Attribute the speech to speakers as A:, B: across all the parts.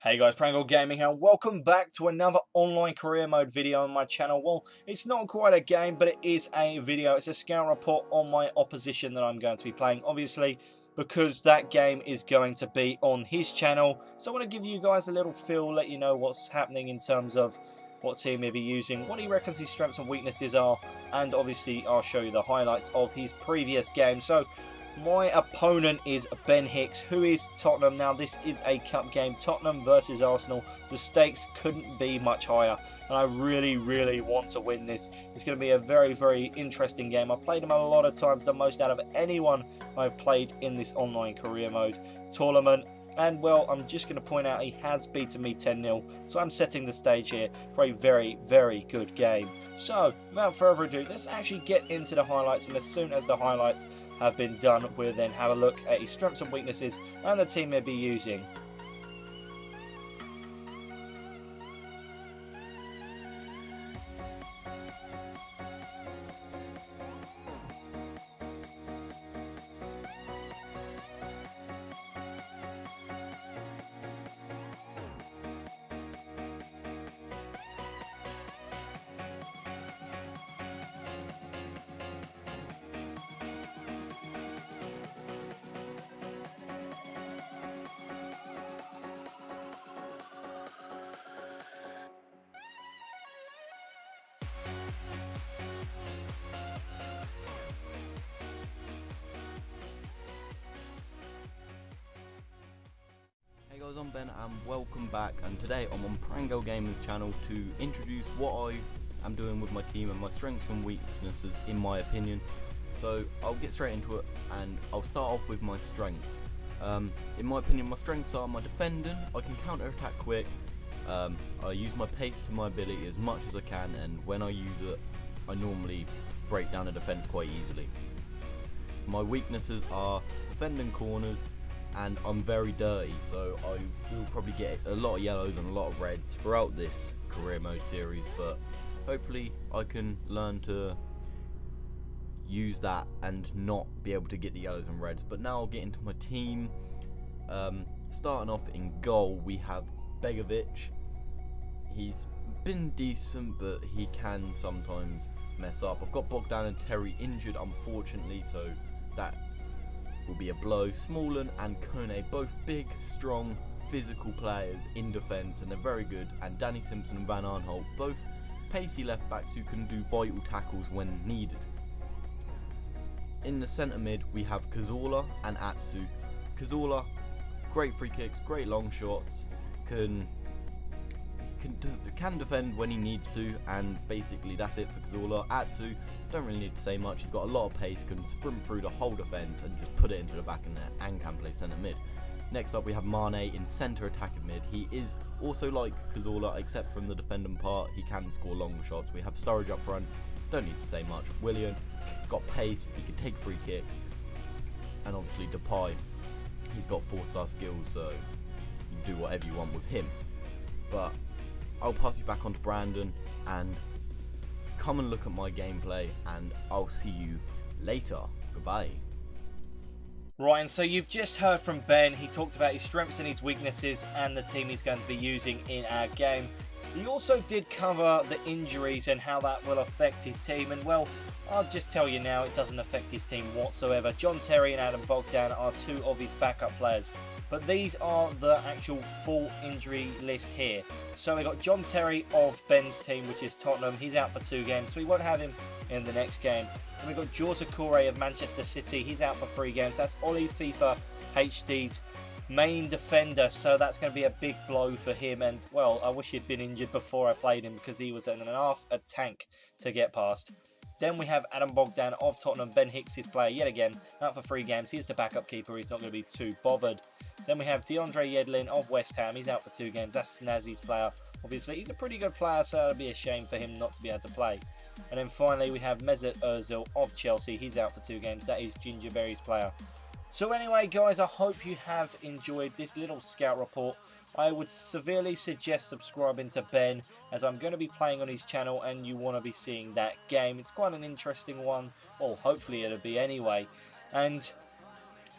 A: Hey guys, Prangell Gaming here. Welcome back to another online career mode video on my channel. Well, it's not quite a game, but it is a video. It's a scout report on my opposition that I'm going to be playing, obviously, because that game is going to be on his channel. So I want to give you guys a little feel, let you know what's happening in terms of what team he'll be using, what he reckons his strengths and weaknesses are, and obviously I'll show you the highlights of his previous game. So my opponent is Ben Hicks, who is Tottenham. Now, this is a cup game, Tottenham versus Arsenal. The stakes couldn't be much higher, and I really want to win this. It's going to be a very interesting game. I've played him a lot of times, the most out of anyone I've played in this online career mode tournament. And, well, I'm just going to point out he has beaten me 10-0, so I'm setting the stage here for a very good game. So, without further ado, let's actually get into the highlights, and as soon as the highlights have been done, we'll then have a look at his strengths and weaknesses and the team he'll be using.
B: Hey guys, I'm Ben and welcome back, and today I'm on Prangell Gaming's channel to introduce what I am doing with my team and my strengths and weaknesses in my opinion. So I'll get straight into it and I'll start off with my strengths. In my opinion, my strengths are my defending. I can counter attack quick, I use my pace to my ability as much as I can, and when I use it I normally break down a defence quite easily. My weaknesses are defending corners, and I'm very dirty, so I will probably get a lot of yellows and a lot of reds throughout this career mode series, but hopefully I can learn to use that and not be able to get the yellows and reds. But now I'll get into my team. Starting off in goal, we have Begovic. He's been decent, but he can sometimes mess up. I've got Bogdan and Terry injured, unfortunately, so that will be a blow. Smallen and Kone, both big, strong, physical players in defence, and they're very good. And Danny Simpson and Van Arnholt, both pacey left backs who can do vital tackles when needed. In the centre mid, we have Cazorla and Atsu. Cazorla, great free kicks, great long shots, can defend when he needs to, and basically that's it for Cazorla. Atsu, don't really need to say much. He's got a lot of pace, can sprint through the whole defence and just put it into the back of the net, and can play centre mid. Next up we have Mane in centre attacking mid. He is also like Cazorla, except from the defending part, he can score long shots. We have Sturridge up front, don't need to say much. Willian, got pace, he can take free kicks, and obviously Depay, he's got 4-star skills, so you can do whatever you want with him. But I'll pass you back on to Brandon, and come and look at my gameplay, and I'll see you later. Goodbye.
A: Right, and so you've just heard from Ben. He talked about his strengths and his weaknesses and the team he's going to be using in our game. He also did cover the injuries and how that will affect his team, and well, I'll just tell you now, it doesn't affect his team whatsoever. John Terry and Adam Bogdan are two of his backup players, but these are the actual full injury list here. So we've got John Terry of Ben's team, which is Tottenham. He's out for 2 games, so we won't have him in the next game. And we've got Jota Corey of Manchester City. He's out for 3 games. That's Ollie FIFA HD's main defender, so that's going to be a big blow for him. And well, I wish he'd been injured before I played him, because he was a tank to get past. Then we have Adam Bogdan of Tottenham. Ben Hicks, his player yet again, out for 3 games. He's the backup keeper. He's not going to be too bothered. Then we have DeAndre Yedlin of West Ham. He's out for 2 games. That's Snazzy's player. Obviously, he's a pretty good player, so it'll be a shame for him not to be able to play. And then finally, we have Mesut Ozil of Chelsea. He's out for 2 games. That is Gingerberry's player. So anyway, guys, I hope you have enjoyed this little scout report. I would severely suggest subscribing to Ben, as I'm going to be playing on his channel and you want to be seeing that game. It's quite an interesting one. Well, hopefully it'll be anyway. And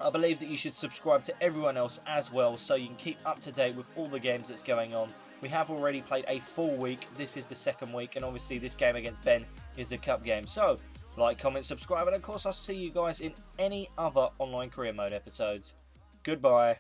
A: I believe that you should subscribe to everyone else as well, so you can keep up to date with all the games that's going on. We have already played a full week. This is the second week, and obviously this game against Ben is a cup game. So, like, comment, subscribe, and of course I'll see you guys in any other online career mode episodes. Goodbye.